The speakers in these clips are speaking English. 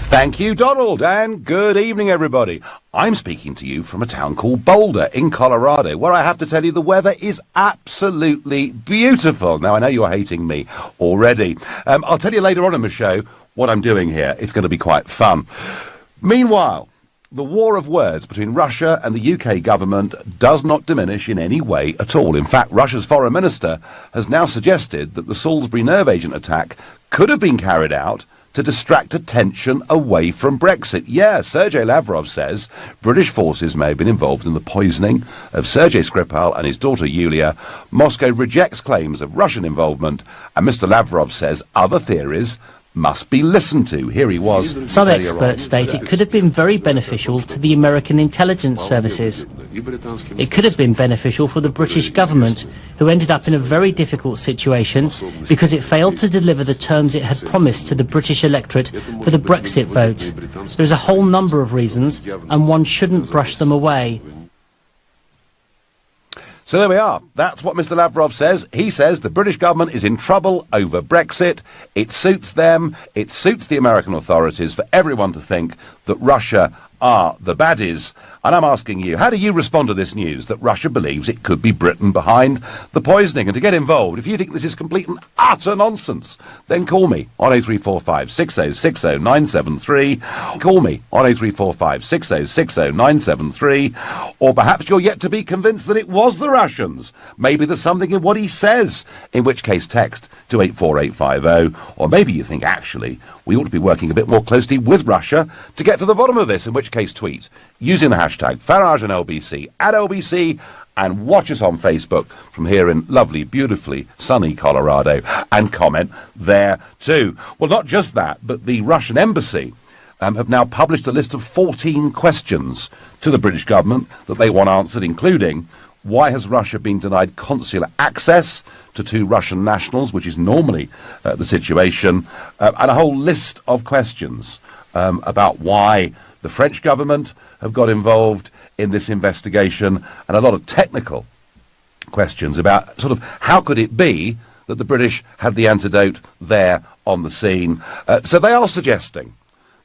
Thank you, Donald, and good evening, everybody. I'm speaking to you from a town called Boulder in Colorado, where I have to tell you the weather is absolutely beautiful. Now, I know you're hating me already. I'll tell you later on in the show what I'm doing here. It's going to be quite fun. Meanwhile, the war of words between Russia and the UK government does not diminish in any way at all. In fact, Russia's foreign minister has now suggested that the Salisbury nerve agent attack could have been carried out to distract attention away from Brexit. Yeah, Sergei Lavrov says British forces may have been involved in the poisoning of Sergei Skripal and his daughter Yulia. Moscow rejects claims of Russian involvement, and Mr. Lavrov says other theories must be listened to. Here he was. Some experts state it could have been very beneficial to the American intelligence services. It could have been beneficial for the British government, who ended up in a very difficult situation because it failed to deliver the terms it had promised to the British electorate for the Brexit vote. There's a whole number of reasons, and one shouldn't brush them away. So there we are. That's what Mr. Lavrov says. He says the British government is in trouble over Brexit. It suits them. It suits the American authorities for everyone to think that Russia are the baddies. And I'm asking you, how do you respond to this news that Russia believes it could be Britain behind the poisoning? And to get involved, if you think this is complete and utter nonsense, then call me on 0345 6060 973. Call me on 0345 6060 973. Or perhaps you're yet to be convinced that it was the Russians. Maybe there's something in what he says, in which case text to 84850. Or maybe you think, actually, we ought to be working a bit more closely with Russia to get to the bottom of this, in which case tweet using the hashtag Farage and LBC at LBC, and watch us on Facebook from here in lovely, beautifully sunny Colorado, and comment there too. Well, not just that, but the Russian embassy have now published a list of 14 questions to the British government that they want answered, including why has Russia been denied consular access to 2 Russian nationals, which is normally the situation, and a whole list of questions about why the French government have got involved in this investigation, and a lot of technical questions about sort of how could it be that the British had the antidote there on the scene. So they are suggesting,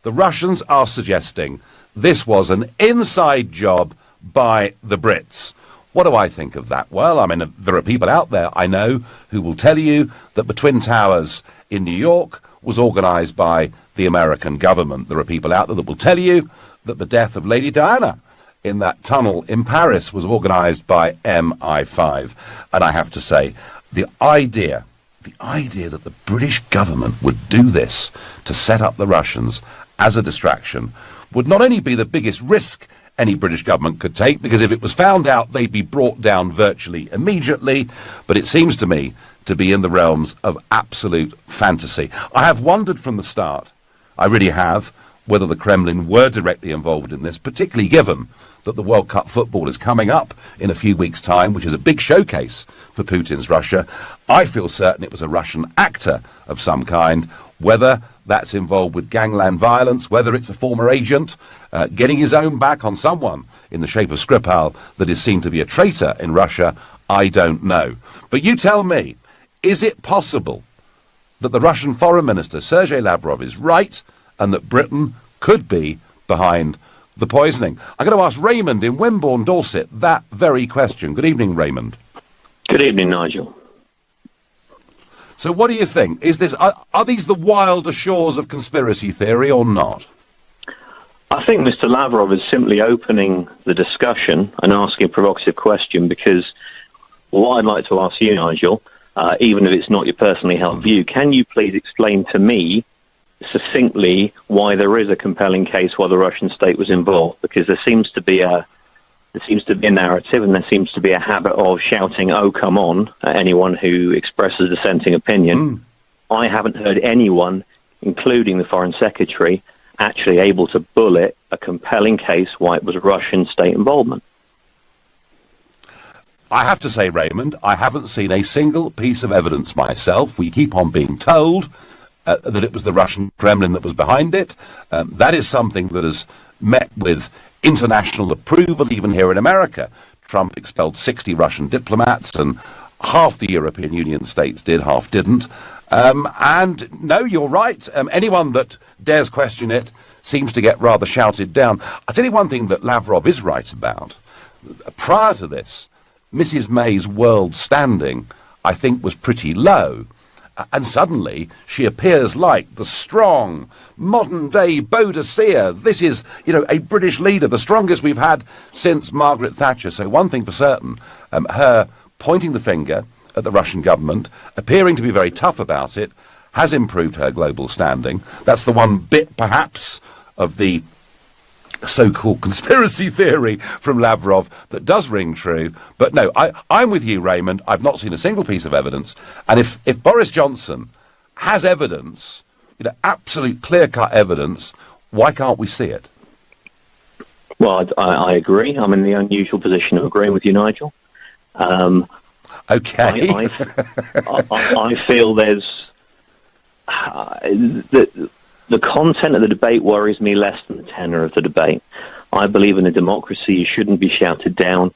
the Russians are suggesting, this was an inside job by the Brits. What do I think of that? Well, I mean, there are people out there I know who will tell you that the Twin Towers in New York was organised by the American government. There are people out there that will tell you that the death of Lady Diana in that tunnel in Paris was organised by MI5. And I have to say, the idea that the British government would do this to set up the Russians as a distraction would not only be the biggest risk any British government could take, because if it was found out, they'd be brought down virtually immediately, but it seems to me to be in the realms of absolute fantasy. I have wondered from the start, I really have, whether the Kremlin were directly involved in this, particularly given that the World Cup football is coming up in a few weeks' time, which is a big showcase for Putin's Russia. I feel certain it was a Russian actor of some kind, whether that's involved with gangland violence, whether it's a former agent getting his own back on someone in the shape of Skripal that is seen to be a traitor in Russia, I don't know. But you tell me, is it possible that the Russian foreign minister, Sergei Lavrov, is right and that Britain could be behind the poisoning? I'm going to ask Raymond in Wimborne, Dorset, that very question. Good evening, Raymond. Good evening, Nigel. So what do you think? Is this are these the wilder shores of conspiracy theory or not? I think Mr. Lavrov is simply opening the discussion and asking a provocative question, because what I'd like to ask you, Nigel, even if it's not your personally held view, can you please explain to me succinctly why there is a compelling case why the Russian state was involved? Because there seems to be a narrative, and there seems to be a habit of shouting, "Oh, come on," at anyone who expresses a dissenting opinion. I haven't heard anyone, including the Foreign Secretary, actually able to bullet a compelling case why it was Russian state involvement. I have to say, Raymond, I haven't seen a single piece of evidence myself. We keep on being told that it was the Russian Kremlin that was behind it. That is something that has met with international approval, even here in America. Trump expelled 60 Russian diplomats, and half the European Union states did, half didn't. And no, you're right. Anyone that dares question it seems to get rather shouted down. I'll tell you one thing that Lavrov is right about. Prior to this, Mrs. May's world standing, I think, was pretty low. And suddenly she appears like the strong, modern-day Boadicea. This is, a British leader, the strongest we've had since Margaret Thatcher. So one thing for certain, her pointing the finger at the Russian government, appearing to be very tough about it, has improved her global standing. That's the one bit, perhaps, of the so-called conspiracy theory from Lavrov that does ring true. But no, I'm with you, Raymond. I've not seen a single piece of evidence. And if Boris Johnson has evidence, absolute clear-cut evidence, why can't we see it? Well, I agree. I'm in the unusual position of agreeing with you, Nigel. Okay. I feel there's... The content of the debate worries me less than the tenor of the debate. I believe in a democracy you shouldn't be shouted down.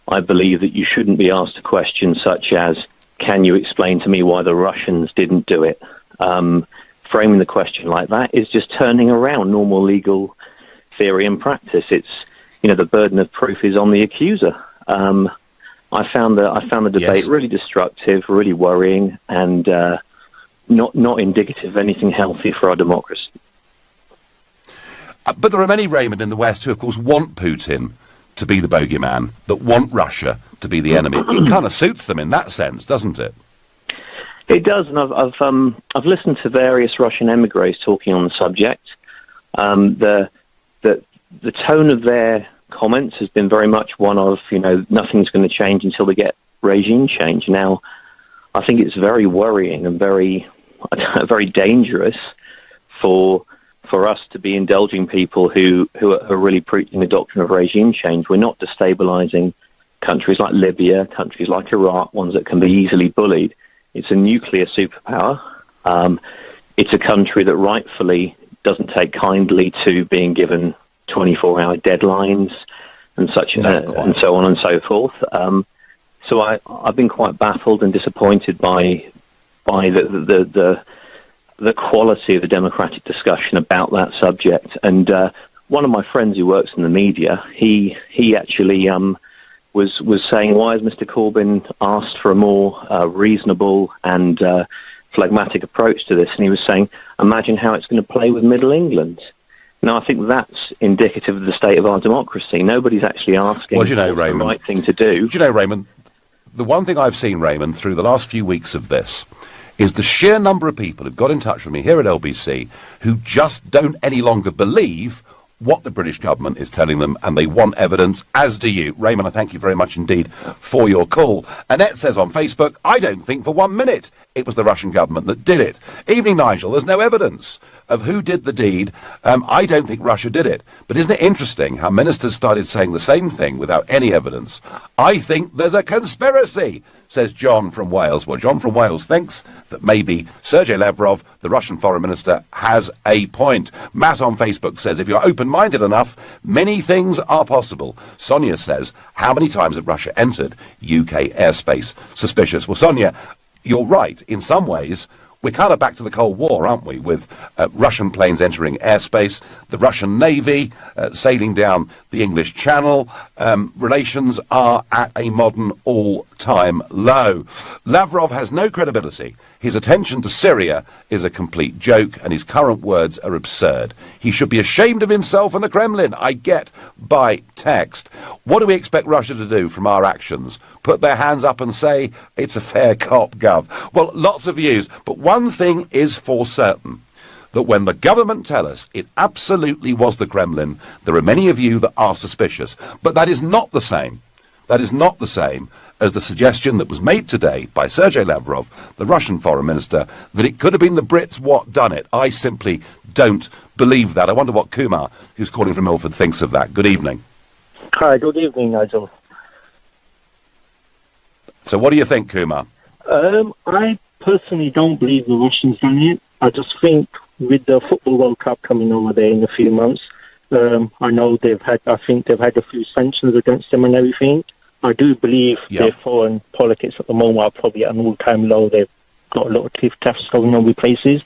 I believe that you shouldn't be asked a question such as, can you explain to me why the Russians didn't do it? Framing the question like that is just turning around normal legal theory and practice. It's, the burden of proof is on the accuser. I found the debate really destructive, really worrying, and not indicative of anything healthy for our democracy. But there are many, Raymond, in the West who, of course, want Putin to be the bogeyman, that want Russia to be the enemy. It kind of suits them in that sense, doesn't it? It does, and I've listened to various Russian emigres talking on the subject. The tone of their comments has been very much one of, nothing's going to change until they get regime change. Now, I think it's very worrying and very dangerous for us to be indulging people who are really preaching the doctrine of regime change. We're not destabilizing countries like Libya, countries like Iraq, ones that can be easily bullied. It's a nuclear superpower. It's a country that rightfully doesn't take kindly to being given 24-hour deadlines and such, and so on and so forth. So I've been quite baffled and disappointed by the quality of the democratic discussion about that subject. And one of my friends who works in the media, he actually was saying, why has Mr. Corbyn asked for a more reasonable and phlegmatic approach to this? And he was saying, imagine how it's going to play with Middle England. Now, I think that's indicative of the state of our democracy. Nobody's actually asking Raymond, the right thing to do. Raymond, the one thing I've seen, Raymond, through the last few weeks of this is the sheer number of people who've got in touch with me here at LBC who just don't any longer believe what the British government is telling them, and they want evidence, as do you. Raymond, I thank you very much indeed for your call. Annette says on Facebook, I don't think for 1 minute it was the Russian government that did it. Evening, Nigel, there's no evidence of who did the deed. I don't think Russia did it. But isn't it interesting how ministers started saying the same thing without any evidence? I think there's a conspiracy, says John from Wales. Well, John from Wales thinks that maybe Sergei Lavrov, the Russian foreign minister, has a point. Matt on Facebook says, if you're open-minded enough, many things are possible. Sonia says, how many times have Russia entered UK airspace? Suspicious. Well, Sonia, you're right. In some ways, we're kind of back to the Cold War, aren't we, with Russian planes entering airspace, the Russian Navy sailing down the English Channel. Relations are at a modern all-time low. Lavrov has no credibility. His attention to Syria is a complete joke, and his current words are absurd. He should be ashamed of himself and the Kremlin, I get by text. What do we expect Russia to do from our actions? Put their hands up and say, it's a fair cop, Gov. Well, lots of views, but one thing is for certain, that when the government tell us it absolutely was the Kremlin, there are many of you that are suspicious. But that is not the same. That is not the same as the suggestion that was made today by Sergei Lavrov, the Russian foreign minister, that it could have been the Brits what done it. I simply don't believe that. I wonder what Kumar, who's calling from Ilford, thinks of that. Good evening. Hi, good evening, Nigel. So what do you think, Kumar? I personally don't believe the Russians done it. I just think with the Football World Cup coming over there in a few months, I know I think they've had a few sanctions against them and everything. I do believe Yeah. their foreign politics at the moment are probably at an all-time low. They've got a lot of tiff-taffs going on with places.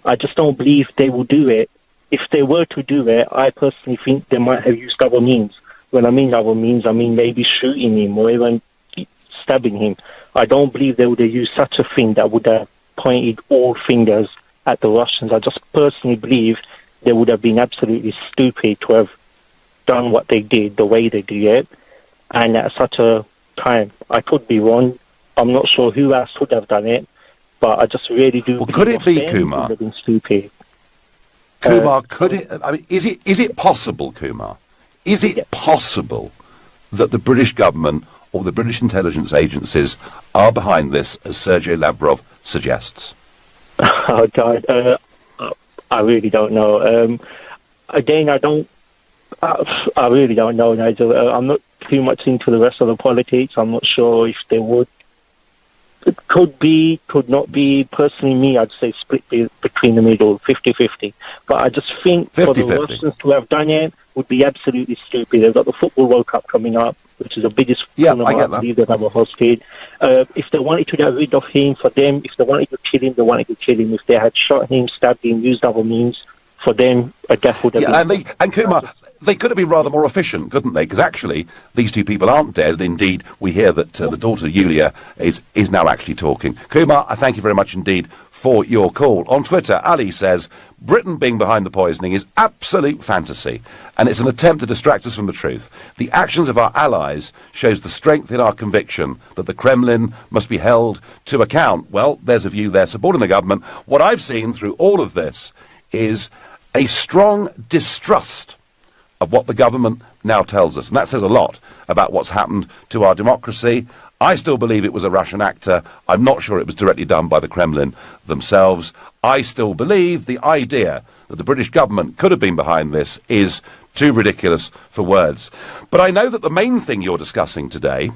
I just don't believe they will do it. If they were to do it, I personally think they might have used other means. When I mean other means, I mean maybe shooting him or even stabbing him. I don't believe they would have used such a thing that would have pointed all fingers at the Russians. I just personally believe they would have been absolutely stupid to have done what they did, the way they did it, and at such a time. I could be wrong. I'm not sure who else would have done it, but I just really do. Well, could it be, them Kumar? would have been stupid. Kumar, could it? I mean, is it possible, Kumar? Is it possible that the British government or the British intelligence agencies are behind this, as Sergei Lavrov suggests? Oh God, I really don't know. Again, I really don't know, Nigel. I'm not too much into the rest of the politics. I'm not sure if they would. It could be, could not be. Personally, me, I'd say split between the middle, 50-50. But I just think 50-50. for the Russians to have done it would be absolutely stupid. They've got the Football World Cup coming up, which is the biggest tournament I believe they've ever hosted. If they wanted to get rid of him, for them, if they wanted to kill him, they wanted to kill him. If they had shot him, stabbed him, used other means, for them, a death would have been... And Kumar, they could have been rather more efficient, couldn't they? Because actually, these two people aren't dead. And indeed, we hear that the daughter, Yulia, is now actually talking. Kumar, I thank you very much indeed for your call. On Twitter, Ali says, Britain being behind the poisoning is absolute fantasy, and it's an attempt to distract us from the truth. The actions of our allies shows the strength in our conviction that the Kremlin must be held to account. Well, there's a view there supporting the government. What I've seen through all of this is a strong distrust of what the government now tells us. And that says a lot about what's happened to our democracy. I still believe it was a Russian actor. I'm not sure it was directly done by the Kremlin themselves. I still believe the idea that the British government could have been behind this is too ridiculous for words. But I know that the main thing you're discussing today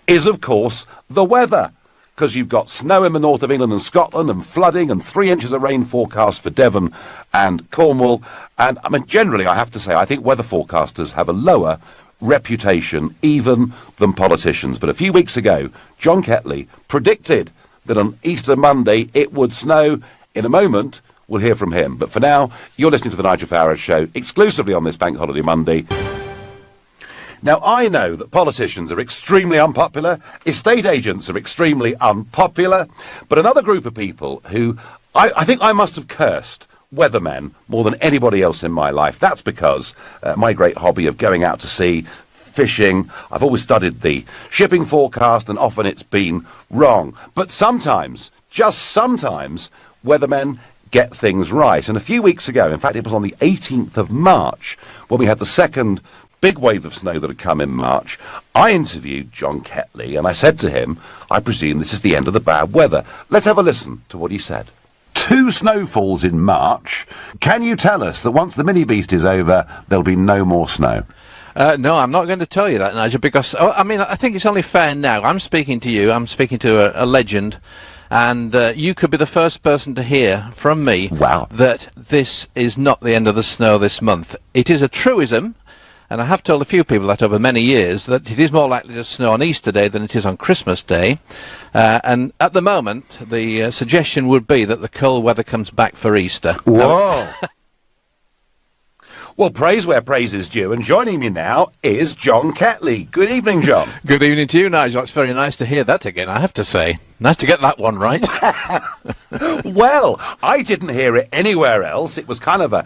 is, of course, the weather. Because you've got snow in the north of England and Scotland and flooding and 3 inches of rain forecast for Devon and Cornwall. And, I mean, generally, I have to say, I think weather forecasters have a lower reputation even than politicians. But a few weeks ago, John Ketley predicted that on Easter Monday it would snow. In a moment, we'll hear from him. But for now, you're listening to the Nigel Farage Show exclusively on this Bank Holiday Monday. Now, I know that politicians are extremely unpopular, estate agents are extremely unpopular, but another group of people who I think I must have cursed weathermen more than anybody else in my life. That's because my great hobby of going out to sea, fishing, I've always studied the shipping forecast, and often it's been wrong. But sometimes, just sometimes, weathermen get things right. And a few weeks ago, in fact, it was on the 18th of March, when we had the second big wave of snow that had come in March, I interviewed John Ketley, and I said to him, I presume this is the end of the bad weather. Let's have a listen to what he said. 2 snowfalls in March. Can you tell us that once the mini beast is over, there'll be no more snow? No, I'm not going to tell you that, Nigel, because, I think it's only fair now. I'm speaking to you, I'm speaking to a legend, and you could be the first person to hear from me that this is not the end of the snow this month. It is a truism. And I have told a few people that over many years that it is more likely to snow on Easter Day than it is on Christmas Day. And at the moment, the suggestion would be that the cold weather comes back for Easter. Whoa! Well, praise where praise is due, and joining me now is John Ketley. Good evening, John. Good evening to you, Nigel. It's very nice to hear that again, I have to say. Nice to get that one right. Well, I didn't hear it anywhere else. It was kind of a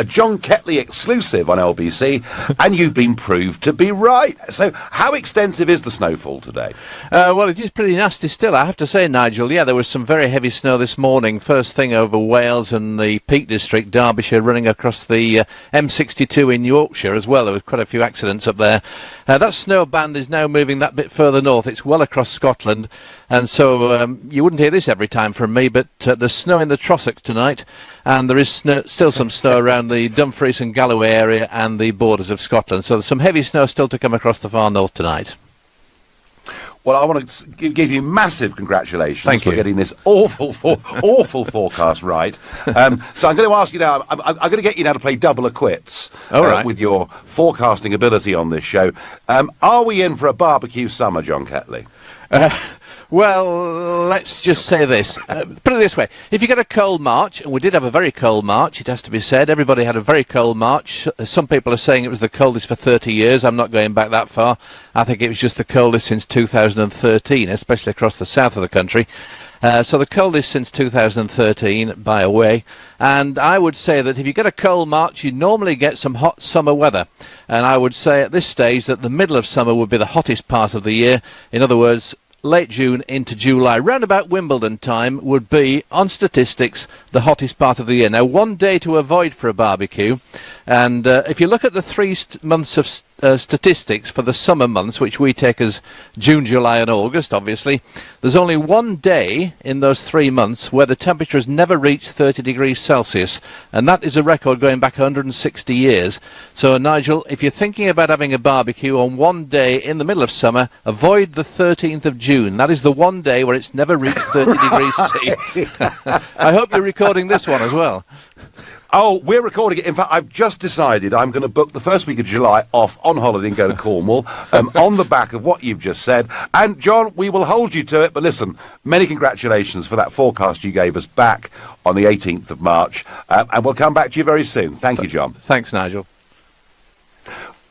John Ketley exclusive on LBC, and you've been proved to be right. So how extensive is the snowfall today? Well, it is pretty nasty still, I have to say, Nigel. Yeah, there was some very heavy snow this morning. First thing over Wales and the Peak District, Derbyshire, running across the M62 in Yorkshire as well. There was quite a few accidents up there. That snow band is now moving that bit further north. It's well across Scotland. And so you wouldn't hear this every time from me, but there's snow in the Trossachs tonight, and there is still some snow around the Dumfries and Galloway area and the borders of Scotland. So there's some heavy snow still to come across the far north tonight. Well, I want to give you massive congratulations Thank for you. getting this awful forecast right. So I'm going to ask you now, I'm going to get you now to play double or quits Right. with your forecasting ability on this show. Are we in for a barbecue summer, John Ketley? Well, let's just say this. Put it this way. If you get a cold March, and we did have a very cold March, it has to be said, everybody had a very cold March. Some people are saying it was the coldest for 30 years. I'm not going back that far. I think it was just the coldest since 2013, especially across the south of the country. So the coldest since 2013 by a way. And I would say that if you get a cold March, you normally get some hot summer weather. And I would say at this stage that the middle of summer would be the hottest part of the year. In other words, late June into July, round about Wimbledon time, would be, on statistics, the hottest part of the year. Now, one day to avoid for a barbecue, and if you look at the 3 months of statistics for the summer months, which we take as June, July and August, obviously, there's only one day in those 3 months where the temperature has never reached 30 degrees Celsius, and that is a record going back 160 years. So, Nigel, if you're thinking about having a barbecue on one day in the middle of summer, avoid the 13th of June. That is the one day where it's never reached 30 degrees C. I hope you're recording this one as well. Oh, we're recording it. In fact, I've just decided I'm going to book the first week of July off on holiday and go to Cornwall on the back of what you've just said. And, John, we will hold you to it. But listen, many congratulations for that forecast you gave us back on the 18th of March. And we'll come back to you very soon. Thank you, John. Thanks, Nigel.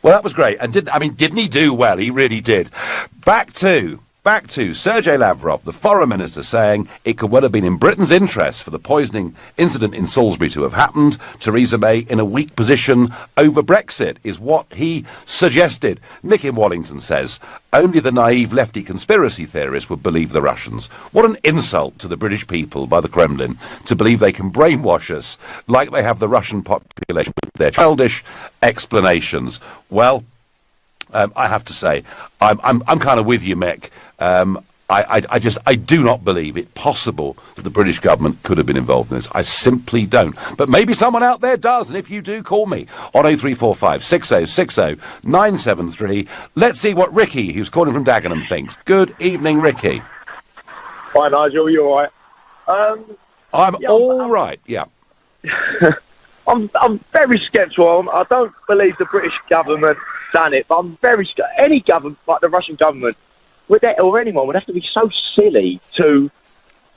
Well, that was great. And didn't he do well? He really did. Back to Sergei Lavrov, the foreign minister, saying it could well have been in Britain's interest for the poisoning incident in Salisbury to have happened. Theresa May in a weak position over Brexit is what he suggested. Nick in Wallington says, only the naive lefty conspiracy theorists would believe the Russians. What an insult to the British people by the Kremlin to believe they can brainwash us like they have the Russian population with their childish explanations. Well, I have to say, I'm kind of with you, Mick. I do not believe it possible that the British government could have been involved in this. I simply don't. But maybe someone out there does, and if you do, call me on 0345 6060 973. Let's see what Ricky, who's calling from Dagenham, thinks. Good evening, Ricky. Hi, Nigel. You all right? I'm all right. Yeah. I'm very sceptical. I don't believe the British government done it, but I'm very any government, like the Russian government, or anyone, would have to be so silly to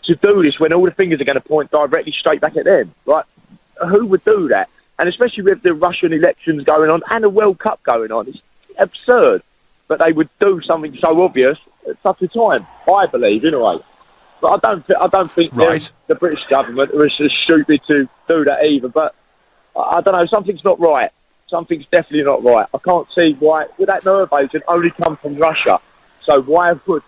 do this when all the fingers are going to point directly straight back at them. Like, who would do that? And especially with the Russian elections going on and the World Cup going on, it's absurd. But they would do something so obvious at such a time. I believe, in a way. But I don't think right. The British government was just stupid to do that either. But I don't know. Something's not right. Something's definitely not right. I can't see why. Would that nerve agent only come from Russia? So why would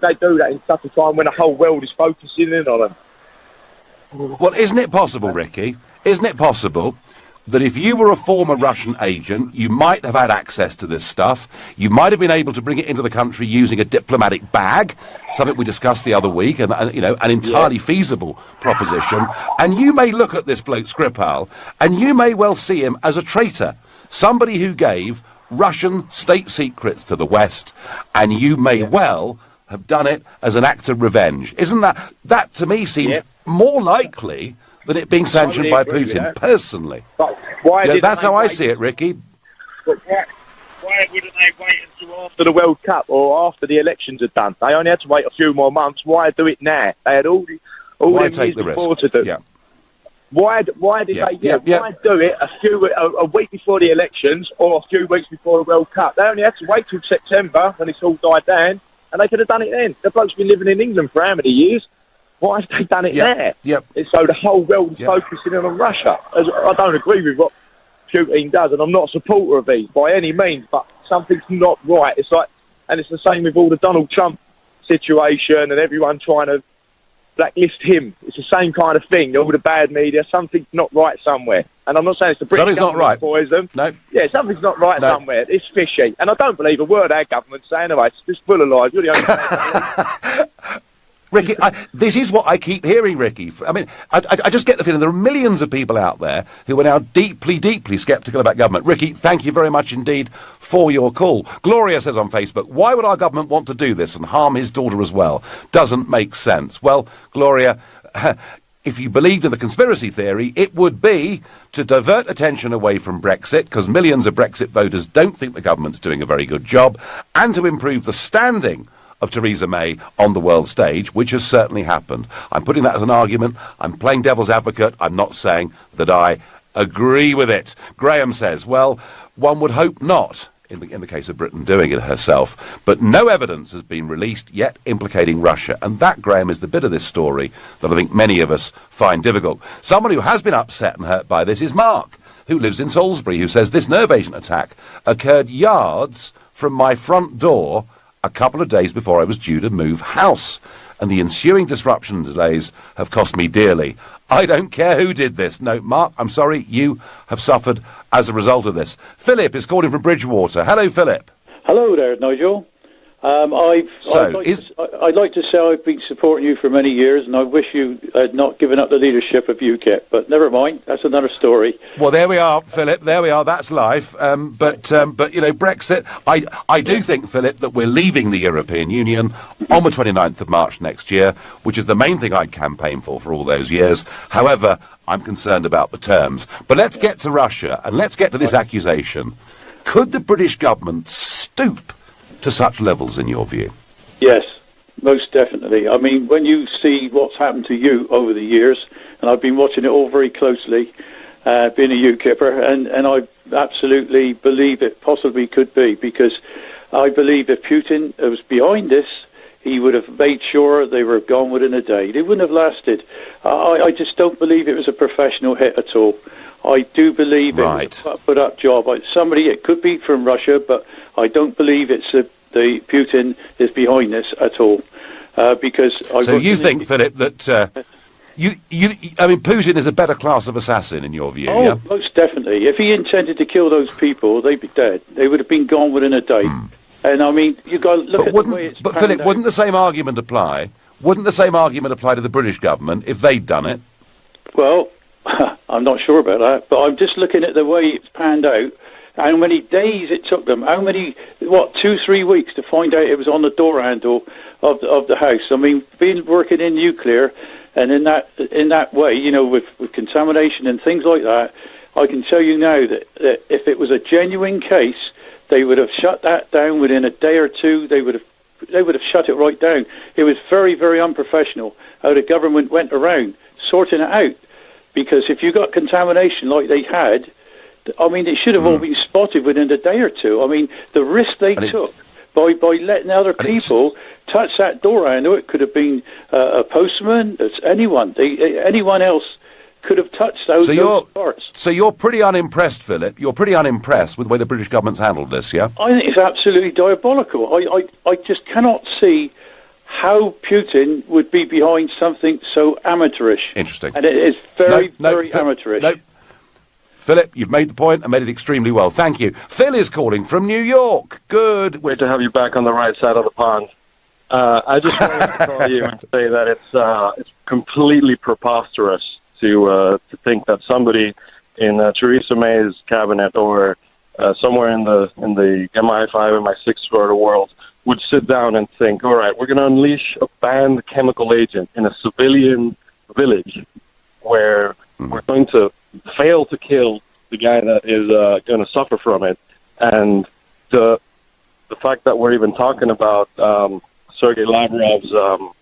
they do that in such a time when the whole world is focusing in on them? Well, isn't it possible, Ricky? Isn't it possible that if you were a former Russian agent, you might have had access to this stuff? You might have been able to bring it into the country using a diplomatic bag, something we discussed the other week, and an entirely feasible proposition. And you may look at this bloke Skripal, and you may well see him as a traitor, somebody who gave Russian state secrets to the West, and you may well have done it as an act of revenge. Isn't that to me seems more likely than it being sanctioned by Putin, personally. But why that's how I see it, Ricky. But why wouldn't they wait until after the World Cup or after the elections are done? They only had to wait a few more months. Why do it now? They had all the take the before risk? to do. Yeah. Why did they why do it a week before the elections or a few weeks before the World Cup? They only had to wait till September when it's all died down, and they could have done it then. The bloke's been living in England for how many years? Why have they done it there? Yep. It's so the whole world is focusing in on Russia. I don't agree with what Putin does, and I'm not a supporter of these by any means, but something's not right. It's like, and it's the same with all the Donald Trump situation and everyone trying to blacklist him. It's the same kind of thing. All the bad media, something's not right somewhere. And I'm not saying it's the British government boys them. No. Yeah, something's not right somewhere. It's fishy. And I don't believe a word our government's saying anyway. It's just full of lies. You're the only Ricky, this is what I keep hearing, Ricky. I mean, I just get the feeling there are millions of people out there who are now deeply, deeply sceptical about government. Ricky, thank you very much indeed for your call. Gloria says on Facebook, why would our government want to do this and harm his daughter as well? Doesn't make sense. Well, Gloria, if you believed in the conspiracy theory, it would be to divert attention away from Brexit, because millions of Brexit voters don't think the government's doing a very good job, and to improve the standing of Theresa May on the world stage, which has certainly happened. I'm putting that as an argument. I'm playing devil's advocate. I'm not saying that I agree with it. Graham says, well, one would hope not, in the case of Britain doing it herself, but no evidence has been released yet implicating Russia. And that, Graham, is the bit of this story that I think many of us find difficult. Someone who has been upset and hurt by this is Mark, who lives in Salisbury, who says this nerve agent attack occurred yards from my front door a couple of days before I was due to move house, and the ensuing disruption and delays have cost me dearly. I don't care who did this. No, Mark, I'm sorry, you have suffered as a result of this. Philip is calling from Bridgewater. Hello, Philip. Hello there, Nigel. I'd like to say I've been supporting you for many years, and I wish you had not given up the leadership of UKIP. But never mind, that's another story. Well, there we are, Philip. There we are. That's life. But you know, Brexit. I do think, Philip, that we're leaving the European Union on the 29th of March next year, which is the main thing I'd campaigned for all those years. However, I'm concerned about the terms. But let's get to Russia, and let's get to this accusation. Could the British government stoop to such levels, in your view? Yes, most definitely. I mean, when you see what's happened to you over the years, and I've been watching it all very closely, being a UKIPper, and I absolutely believe it possibly could be, because I believe if Putin was behind this, he would have made sure they were gone within a day. They wouldn't have lasted. I just don't believe it was a professional hit at all. I do believe it was a put-up job. It could be from Russia, but I don't believe it's the Putin is behind this at all. Because so you think, Philip, that I mean, Putin is a better class of assassin in your view? Oh, yeah? Most definitely. If he intended to kill those people, they'd be dead. They would have been gone within a day. And I mean, you got to look at the way it's. But Philip, wouldn't the same argument apply? Wouldn't the same argument apply to the British government if they'd done it? Well, I'm not sure about that, but I'm just looking at the way it's panned out. How many days it took them? 2-3 weeks to find out it was on the door handle of the house? I mean, working in nuclear, and in that way, you know, with contamination and things like that, I can tell you now that if it was a genuine case, they would have shut that down within a day or two. They would have shut it right down. It was very, very unprofessional how the government went around sorting it out. Because if you got contamination like they had, I mean, it should have all been spotted within a day or two. I mean, the risk they took by letting other people touch that door handle, it could have been a postman, it's anyone. Anyone else could have touched those parts. So you're pretty unimpressed, Philip. You're pretty unimpressed with the way the British government's handled this, yeah? I think it's absolutely diabolical. I just cannot see how Putin would be behind something so amateurish. Interesting. And it is very amateurish. No. Philip, you've made the point and made it extremely well. Thank you. Phil is calling from New York. Good. Great to have you back on the right side of the pond. I just wanted to call you and say that it's completely preposterous to think that somebody in Theresa May's cabinet or somewhere in the MI5, MI6 sort of world would sit down and think, all right, we're going to unleash a banned chemical agent in a civilian village where we're going to fail to kill the guy that is going to suffer from it. And the fact that we're even talking about Sergei Lavrov's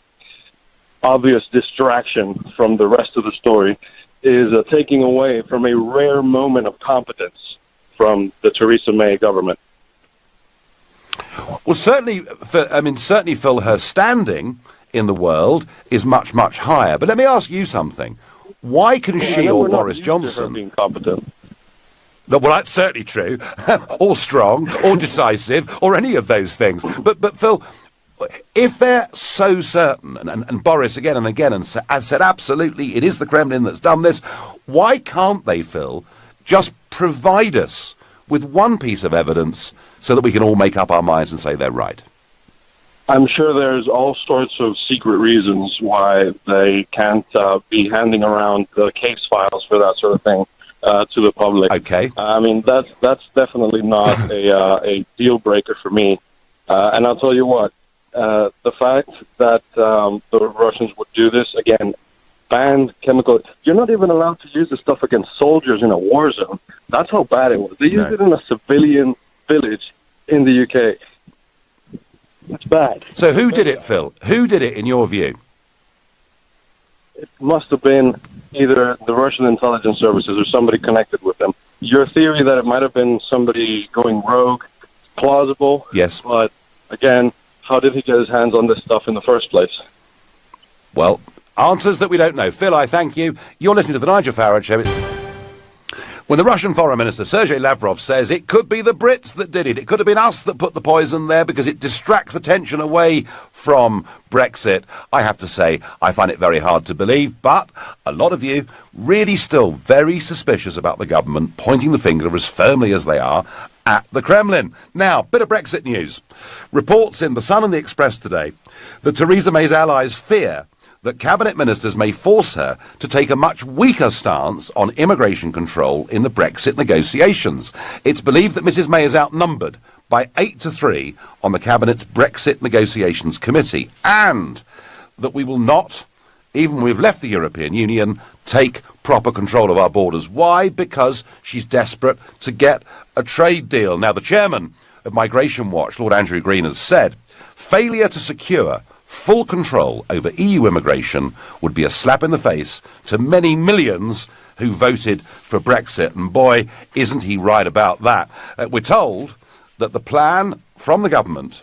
obvious distraction from the rest of the story is taking away from a rare moment of competence from the Theresa May government. Well, certainly, Phil, her standing in the world is much, much higher. But let me ask you something. Why can she or Boris Johnson... being competent. No, well, that's certainly true. Or strong, or decisive, or any of those things. But Phil, if they're so certain, and Boris again and again has said absolutely it is the Kremlin that's done this, why can't they, Phil, just provide us with one piece of evidence so that we can all make up our minds and say they're right? I'm sure there's all sorts of secret reasons why they can't be handing around the case files for that sort of thing to the public. Okay. I mean, that's definitely not a deal breaker for me. And I'll tell you what, the fact that the Russians would do this, again, banned chemical... You're not even allowed to use this stuff against soldiers in a war zone. That's how bad it was. They used it in a civilian village in the UK. It's bad. So who did it, Phil? Who did it, in your view? It must have been either the Russian intelligence services or somebody connected with them. Your theory that it might have been somebody going rogue, plausible. Yes. But, again, how did he get his hands on this stuff in the first place? Well, answers that we don't know. Phil, I thank you. You're listening to the Nigel Farage Show. When the Russian Foreign Minister, Sergei Lavrov, says it could be the Brits that did it, it could have been us that put the poison there because it distracts attention away from Brexit, I have to say I find it very hard to believe, but a lot of you really still very suspicious about the government pointing the finger as firmly as they are at the Kremlin. Now, bit of Brexit news. Reports in The Sun and The Express today that Theresa May's allies fear that cabinet ministers may force her to take a much weaker stance on immigration control in the Brexit negotiations. It's believed that Mrs May is outnumbered by 8-3 on the cabinet's Brexit negotiations committee, and that we will not, even when we've left the European Union, take proper control of our borders. Why? Because she's desperate to get a trade deal. Now, the chairman of Migration Watch, Lord Andrew Green, has said failure to secure full control over EU immigration would be a slap in the face to many millions who voted for Brexit. And boy, isn't he right about that. We're told that the plan from the government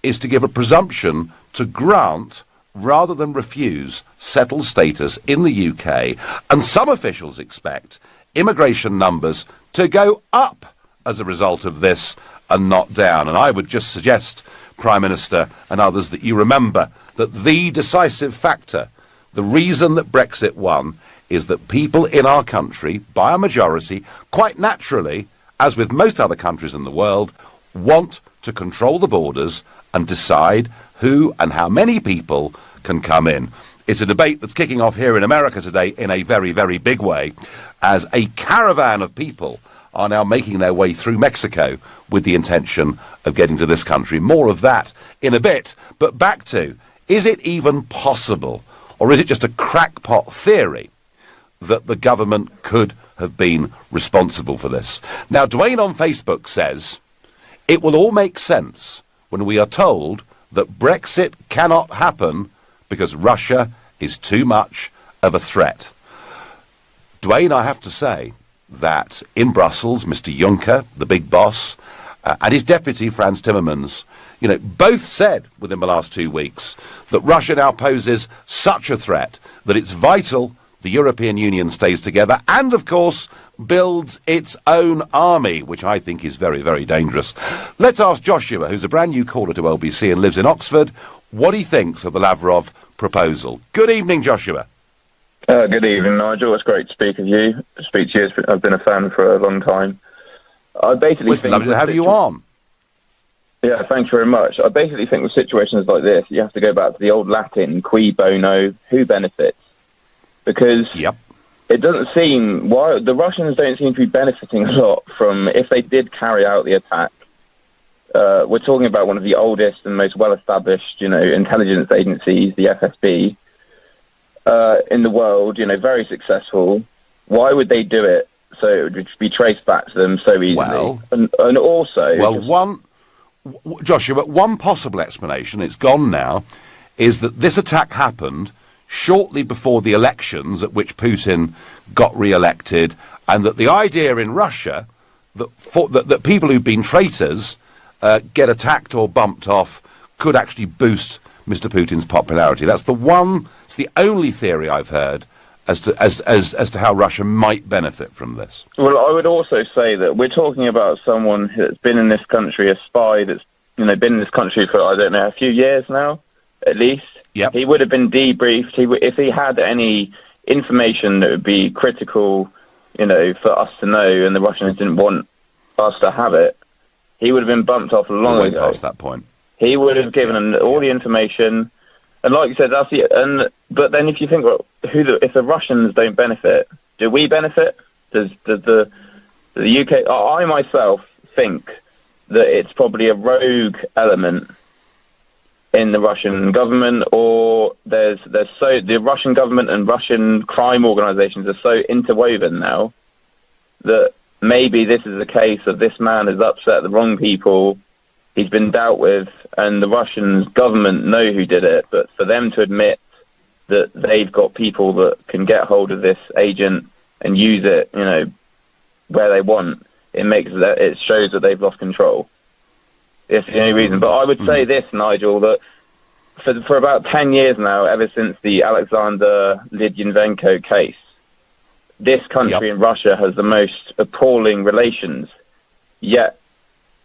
is to give a presumption to grant rather than refuse settled status in the UK. And some officials expect immigration numbers to go up as a result of this and not down. And I would just suggest, Prime Minister and others, that you remember that the decisive factor, the reason that Brexit won, is that people in our country, by a majority, quite naturally, as with most other countries in the world, want to control the borders and decide who and how many people can come in. It's a debate that's kicking off here in America today in a very, very big way, as a caravan of people are now making their way through Mexico with the intention of getting to this country. More of that in a bit. But back to, is it even possible, or is it just a crackpot theory, that the government could have been responsible for this? Now, Dwayne on Facebook says, it will all make sense when we are told that Brexit cannot happen because Russia is too much of a threat. Dwayne, I have to say that in Brussels, Mr. Juncker, the big boss, and his deputy, Frans Timmermans, both said within the last 2 weeks that Russia now poses such a threat that it's vital the European Union stays together and, of course, builds its own army, which I think is very, very dangerous. Let's ask Joshua, who's a brand new caller to LBC and lives in Oxford, what he thinks of the Lavrov proposal. Good evening, Joshua. Good evening, Nigel. It's great to speak to you. I've been a fan for a long time. I basically it's lovely to have you on. Yeah, thanks very much. I basically think with situations like this, you have to go back to the old Latin, qui bono, who benefits? Because it doesn't seem, why the Russians don't seem to be benefiting a lot from, if they did carry out the attack. We're talking about one of the oldest and most well-established, intelligence agencies, the FSB, in the world, very successful. Why would they do it so it would be traced back to them so easily? Well, and also... Joshua, one possible explanation, it's gone now, is that this attack happened shortly before the elections at which Putin got re-elected, and that the idea in Russia that people who've been traitors get attacked or bumped off could actually boost Mr. Putin's popularity. It's the only theory I've heard as to how Russia might benefit from this. Well, I would also say that we're talking about someone that's been in this country, a spy that's been in this country for, I don't know, a few years now, at least. Yep. He would have been debriefed. If he had any information that would be critical, for us to know, and the Russians didn't want us to have it, he would have been bumped off long ago. Way past that point. He would have given all the information. And like you said, that's the. But then if you think, well, if the Russians don't benefit, do we benefit? Does the UK? I myself think that it's probably a rogue element in the Russian government, or the Russian government and Russian crime organizations are so interwoven now that maybe this is a case of this man has upset the wrong people, he's been dealt with, and the Russian government know who did it, but for them to admit that they've got people that can get hold of this agent and use it, where they want, it shows that they've lost control. It's the only reason. But I would say this, Nigel, that for about 10 years now, ever since the Alexander Litvinenko case, this country and Russia has the most appalling relations. Yet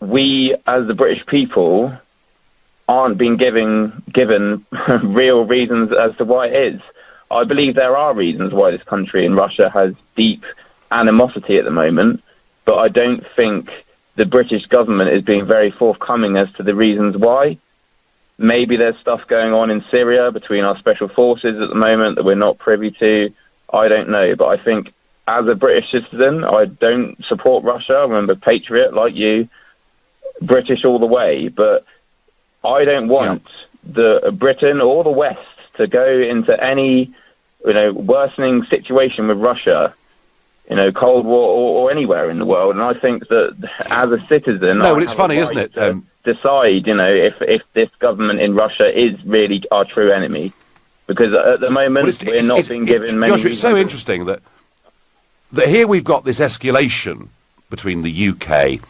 we, as the British people, aren't being given real reasons as to why it is. I believe there are reasons why this country and Russia has deep animosity at the moment, but I don't think the British government is being very forthcoming as to the reasons why. Maybe there's stuff going on in Syria between our special forces at the moment that we're not privy to. I don't know, but I think as a British citizen, I don't support Russia. I'm a patriot like you, British all the way, but I don't want the Britain or the West to go into any, worsening situation with Russia, Cold War or anywhere in the world. And I think that as a citizen, it's funny, isn't it? Decide, if this government in Russia is really our true enemy, because at the moment we're not being given many. Joshua, it's so interesting that here we've got this escalation between the UK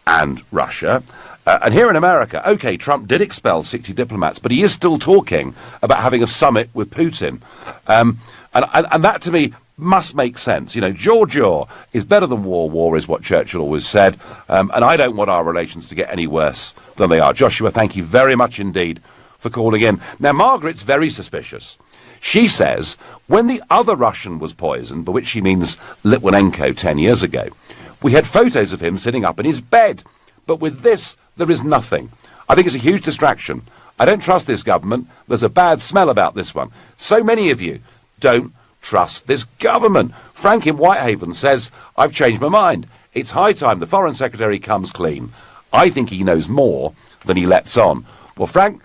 and Russia. And here in America, OK, Trump did expel 60 diplomats, but he is still talking about having a summit with Putin. And that, to me, must make sense. Jaw is better than war. War is what Churchill always said. And I don't want our relations to get any worse than they are. Joshua, thank you very much indeed for calling in. Now, Margaret's very suspicious. She says when the other Russian was poisoned, by which she means Litvinenko 10 years ago, we had photos of him sitting up in his bed. But with this, there is nothing. I think it's a huge distraction. I don't trust this government. There's a bad smell about this one. So many of you don't trust this government. Frank in Whitehaven says, I've changed my mind. It's high time the Foreign Secretary comes clean. I think he knows more than he lets on. Well, Frank,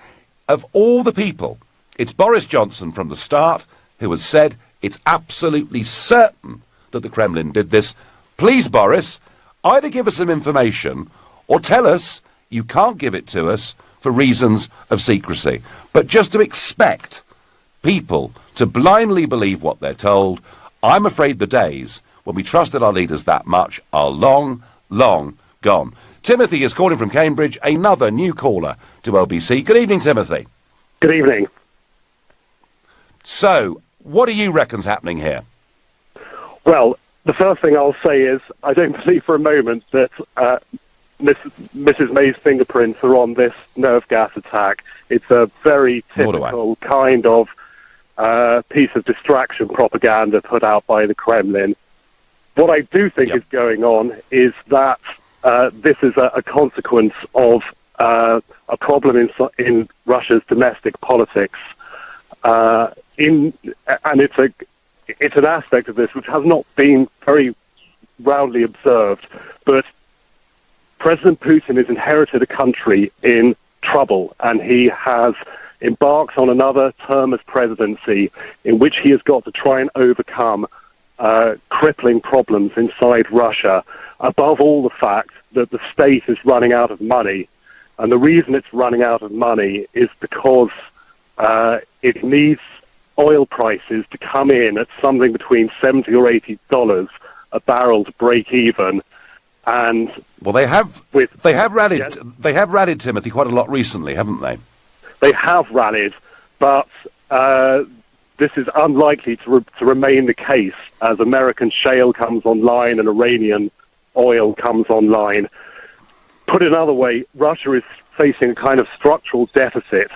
of all the people, it's Boris Johnson from the start who has said it's absolutely certain that the Kremlin did this. Please, Boris, either give us some information or tell us you can't give it to us for reasons of secrecy. But just to expect people to blindly believe what they're told, I'm afraid the days when we trusted our leaders that much are long, long gone. Timothy is calling from Cambridge, another new caller to LBC. Good evening, Timothy. Good evening. So, what do you reckon's happening here? Well, the first thing I'll say is I don't believe for a moment that Mrs. May's fingerprints are on this nerve gas attack. It's a very typical kind of piece of distraction propaganda put out by the Kremlin. What I do think is going on is that this is a consequence of a problem in Russia's domestic politics. And it's an aspect of this which has not been very roundly observed, but President Putin has inherited a country in trouble, and he has embarked on another term as presidency in which he has got to try and overcome crippling problems inside Russia. Above all, the fact that the state is running out of money, and the reason it's running out of money is because it needs oil prices to come in at something between $70 or $80 a barrel to break even. And well, they have rallied, Timothy, quite a lot recently, haven't they? They have rallied, but this is unlikely to remain the case as American shale comes online and Iranian oil comes online. Put another way, Russia is facing a kind of structural deficit,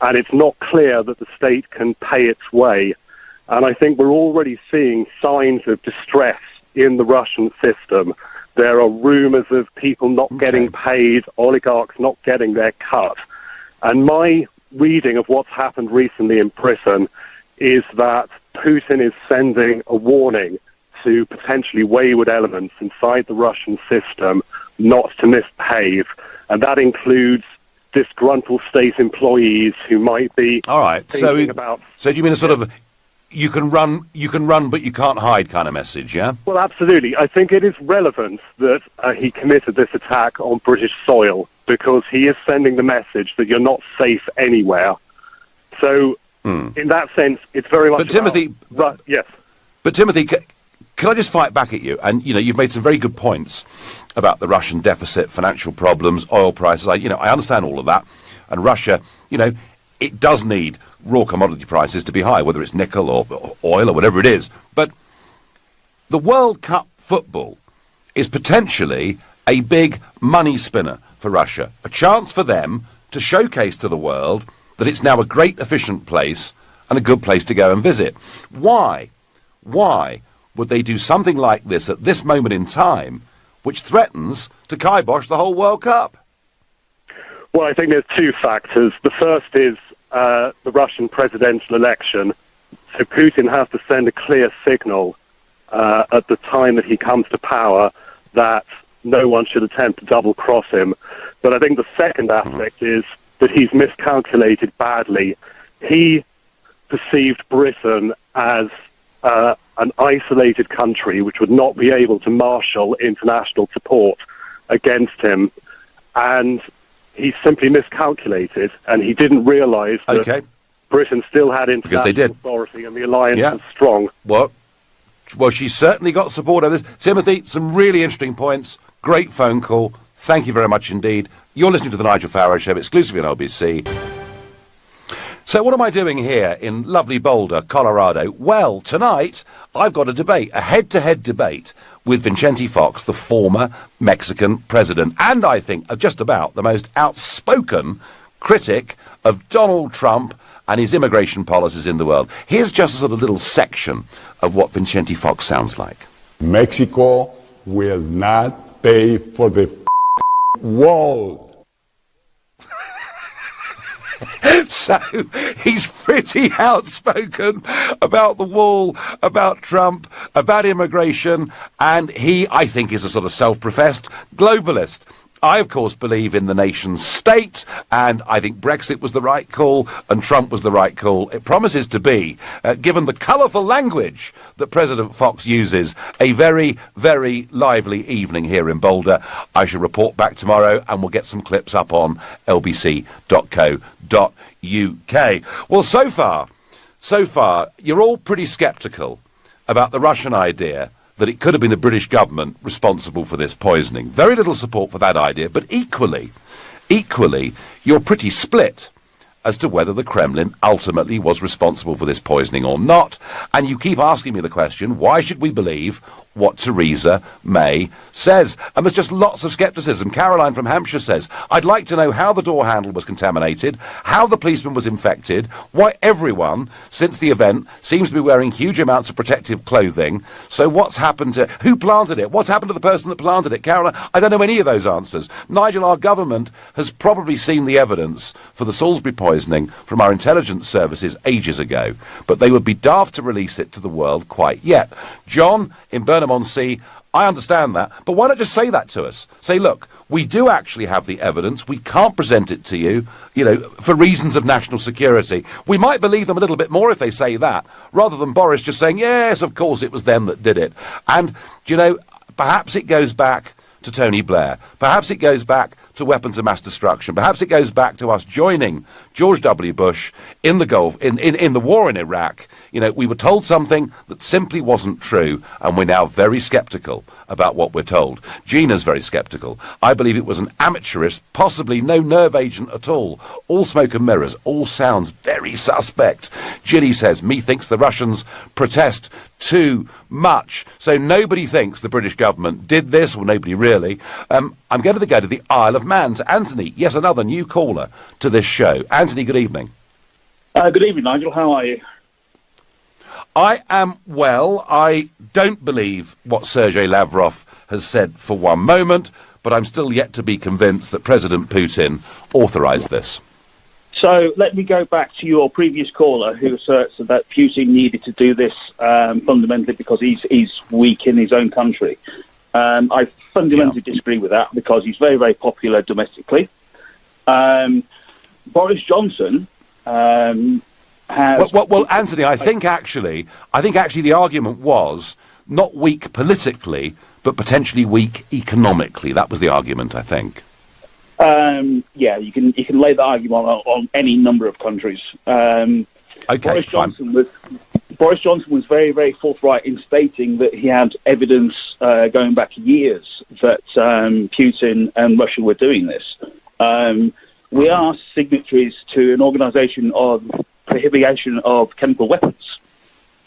and it's not clear that the state can pay its way. And I think we're already seeing signs of distress in the Russian system. There are rumors of people not getting paid, oligarchs not getting their cut. And my reading of what's happened recently in Britain is that Putin is sending a warning to potentially wayward elements inside the Russian system not to misbehave, and that includes disgruntled state employees who might be thinking about... So do you mean a sort of you can run but you can't hide kind of message, yeah? Well, absolutely. I think it is relevant that he committed this attack on British soil, because he is sending the message that you're not safe anywhere. So, in that sense, it's very much... But Timothy... yes. But Timothy, can I just fight back at you? And, you've made some very good points about the Russian deficit, financial problems, oil prices. I understand all of that. And Russia, it does need raw commodity prices to be high, whether it's nickel or oil or whatever it is. But the World Cup football is potentially a big money spinner for Russia, a chance for them to showcase to the world that it's now a great, efficient place and a good place to go and visit. Why would they do something like this at this moment in time, which threatens to kibosh the whole World Cup? Well, I think there's two factors. The first is the Russian presidential election. So Putin has to send a clear signal at the time that he comes to power that no one should attempt to double-cross him. But I think the second aspect is that he's miscalculated badly. He perceived Britain as an isolated country which would not be able to marshal international support against him. And he simply miscalculated, and he didn't realise that Britain still had international authority and the alliance was strong. Well, she's certainly got support over this. Timothy, some really interesting points. Great phone call. Thank you very much indeed. You're listening to the Nigel Farage Show, exclusively on LBC. So what am I doing here in lovely Boulder, Colorado? Well, tonight I've got a debate, a head-to-head debate with Vicente Fox, the former Mexican president, and I think just about the most outspoken critic of Donald Trump and his immigration policies in the world. Here's just a sort of little section of what Vicente Fox sounds like. Mexico will not pay for the wall. So he's pretty outspoken about the wall, about Trump, about immigration, and he, I think, is a sort of self-professed globalist. I, of course, believe in the nation state, and I think Brexit was the right call and Trump was the right call. It promises to be, given the colourful language that President Fox uses, a very, very lively evening here in Boulder. I shall report back tomorrow and we'll get some clips up on lbc.co.uk. Well, so far, you're all pretty sceptical about the Russian idea that it could have been the British government responsible for this poisoning. Very little support for that idea, but equally, you're pretty split as to whether the Kremlin ultimately was responsible for this poisoning or not. And you keep asking me the question, why should we believe what Theresa May says? And there's just lots of scepticism. Caroline from Hampshire says, I'd like to know how the door handle was contaminated, how the policeman was infected, why everyone, since the event, seems to be wearing huge amounts of protective clothing. So what's happened to... Who planted it? What's happened to the person that planted it? Caroline, I don't know any of those answers. Nigel, our government has probably seen the evidence for the Salisbury poisoning from our intelligence services ages ago, but they would be daft to release it to the world quite yet. John, in Burnham-on-Sea, I understand that, but why not just say that to us? Say, look, we do actually have the evidence, we can't present it to you, for reasons of national security. We might believe them a little bit more if they say that, rather than Boris just saying, yes, of course it was them that did it. And, perhaps it goes back to Tony Blair. Perhaps it goes back to weapons of mass destruction. Perhaps it goes back to us joining George W. Bush in the Gulf, in the war in Iraq. We were told something that simply wasn't true, and we're now very sceptical about what we're told. Gina's very sceptical. I believe it was an amateurish, possibly no nerve agent at all. All smoke and mirrors. All sounds very suspect. Ginny says, methinks the Russians protest too much. So nobody thinks the British government did this, or nobody really. I'm going to go to the Isle of Man, to Anthony. Yes, another new caller to this show. Anthony, good evening. Good evening, Nigel. How are you? I am well. I don't believe what Sergei Lavrov has said for one moment, but I'm still yet to be convinced that President Putin authorised this. So let me go back to your previous caller who asserts that Putin needed to do this fundamentally because he's weak in his own country. I fundamentally disagree with that because he's very, very popular domestically. Boris Johnson has... Well, Anthony, I think actually the argument was not weak politically, but potentially weak economically. That was the argument, I think. Yeah, you can lay that argument on any number of countries. Okay, Boris Johnson was very, very forthright in stating that he had evidence going back years that Putin and Russia were doing this. We are signatories to an organisation of prohibition of chemical weapons.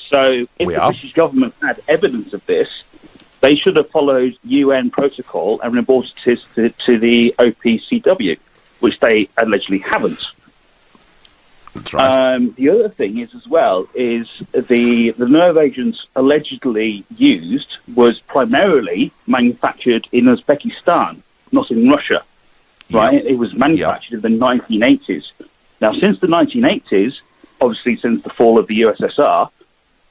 So if the British government had evidence of this, they should have followed UN protocol and reported it to the OPCW, which they allegedly haven't. That's right. The other thing is, as well, is the nerve agents allegedly used was primarily manufactured in Uzbekistan, not in Russia, right? It was manufactured in the 1980s. Now, since the 1980s, obviously since the fall of the USSR,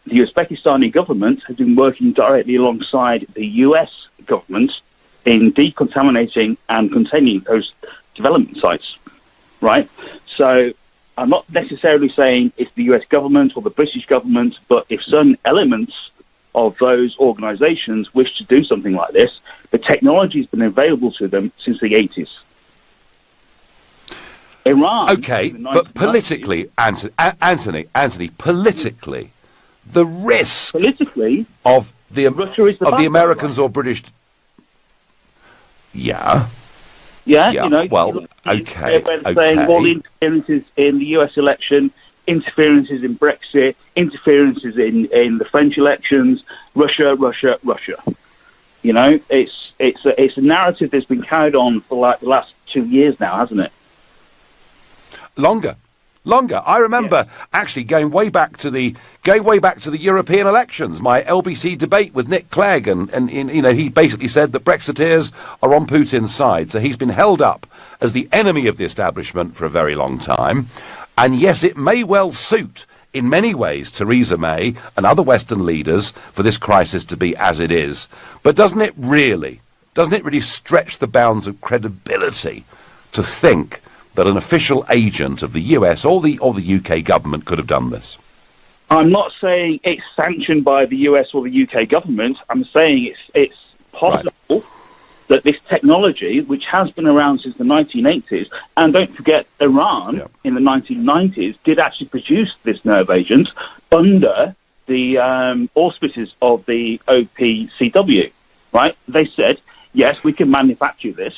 the Uzbekistani government has been working directly alongside the US government in decontaminating and containing those development sites, right? So I'm not necessarily saying it's the US government or the British government, but if certain elements of those organizations wish to do something like this, the technology has been available to them since the 80s. Iran... Okay, but politically, Anthony, politically, the risk politically of the Americans or British... Yeah, you know... Well, okay. Saying all the interferences in the US election, interferences in Brexit, interferences in the French elections, Russia. You know, it's a narrative that's been carried on for like the last 2 years now, hasn't it? Longer. I remember actually going way back to the European elections. My LBC debate with Nick Clegg, and you know, he basically said that Brexiteers are on Putin's side. So he's been held up as the enemy of the establishment for a very long time. And yes, it may well suit in many ways Theresa May and other Western leaders for this crisis to be as it is. But doesn't it really stretch the bounds of credibility to think that an official agent of the US or the UK government could have done this? I'm not saying it's sanctioned by the US or the UK government. I'm saying it's possible that this technology, which has been around since the 1980s, and don't forget Iran in the 1990s did actually produce this nerve agent under the auspices of the OPCW, right? They said, yes, we can manufacture this.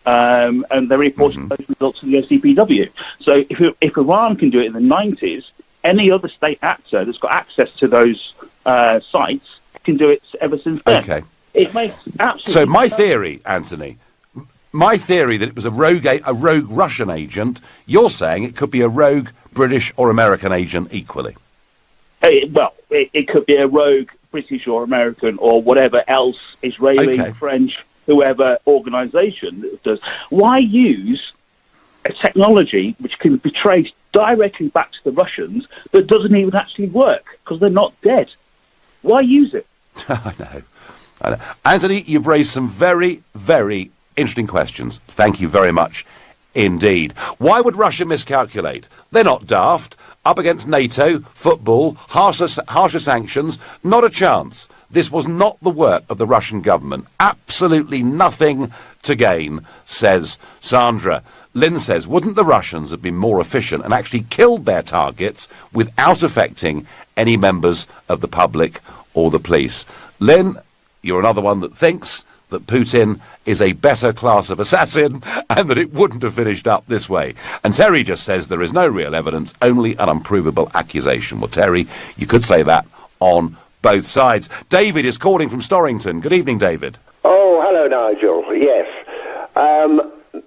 And they reported those results to the OCPW. So if Iran can do it in the 90s, any other state actor that's got access to those sites can do it ever since then. Okay. It makes absolutely... So my theory, Anthony, that it was a rogue Russian agent, you're saying it could be a rogue British or American agent equally? It could be a rogue British or American or whatever else, Israeli, French, whoever organisation that does. Why use a technology which can be traced directly back to the Russians that doesn't even actually work because they're not dead? Why use it? I know. Anthony, you've raised some very, very interesting questions. Thank you very much indeed. Why would Russia miscalculate? They're not daft. Up against NATO, football, harsher sanctions, not a chance. This was not the work of the Russian government. Absolutely nothing to gain, says Sandra. Lynn says, wouldn't the Russians have been more efficient and actually killed their targets without affecting any members of the public or the police? Lynn, you're another one that thinks that Putin is a better class of assassin and that it wouldn't have finished up this way. And Terry just says there is no real evidence, only an unprovable accusation. Well, Terry, you could say that on both sides. David is calling from Storrington. Good evening, David. Oh, hello, Nigel. Yes.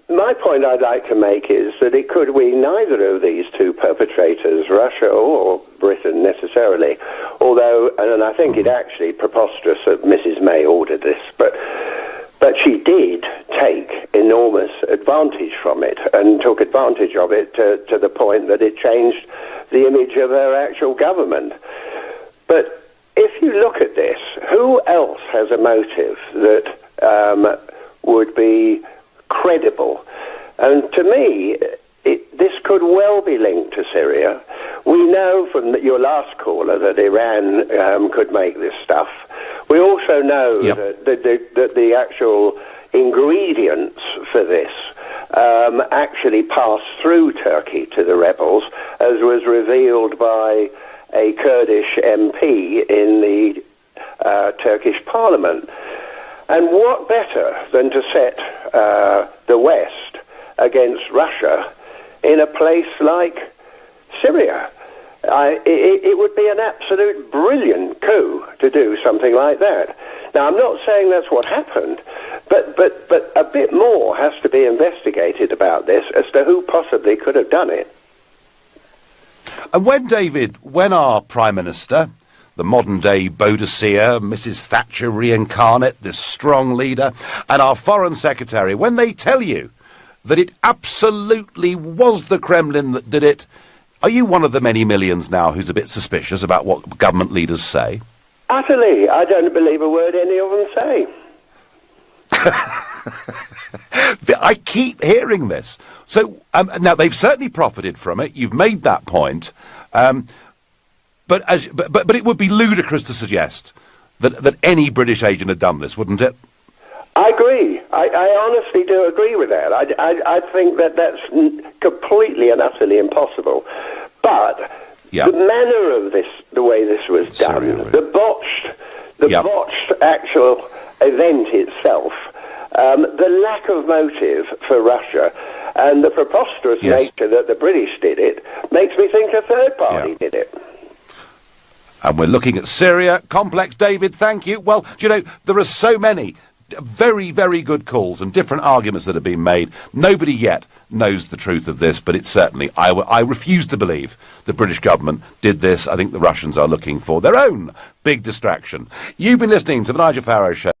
My point I'd like to make is that it could be neither of these two perpetrators, Russia or Britain necessarily, although, and I think it actually preposterous that Mrs. May ordered this, but she did take, in enormous advantage from it and took advantage of it to the point that it changed the image of her actual government. But if you look at this, who else has a motive that would be credible? And to me, this could well be linked to Syria. We know from your last caller that Iran could make this stuff. We also know that the actual ingredients for this actually passed through Turkey to the rebels, as was revealed by a Kurdish MP in the Turkish parliament. And what better than to set the West against Russia in a place like Syria? It would be an absolute brilliant coup to do something like that. Now, I'm not saying that's what happened, but a bit more has to be investigated about this as to who possibly could have done it. And when our Prime Minister, the modern-day Boadicea, Mrs. Thatcher reincarnate, this strong leader, and our Foreign Secretary, when they tell you that it absolutely was the Kremlin that did it, are you one of the many millions now who's a bit suspicious about what government leaders say? Utterly. I don't believe a word any of them say. I keep hearing this. So now they've certainly profited from it. You've made that point, but it would be ludicrous to suggest that any British agent had done this, wouldn't it? I agree. I honestly do agree with that. I think that's completely and utterly impossible. But the manner of this, the way this was done, the botched actual event itself, the lack of motive for Russia, and the preposterous nature that the British did it, makes me think a third party did it. And we're looking at Syria. Complex, David, thank you. Well, there are so many very, very good calls and different arguments that have been made. Nobody yet knows the truth of this, but it's certainly, I refuse to believe the British government did this. I think the Russians are looking for their own big distraction. You've been listening to the Nigel Farage Show.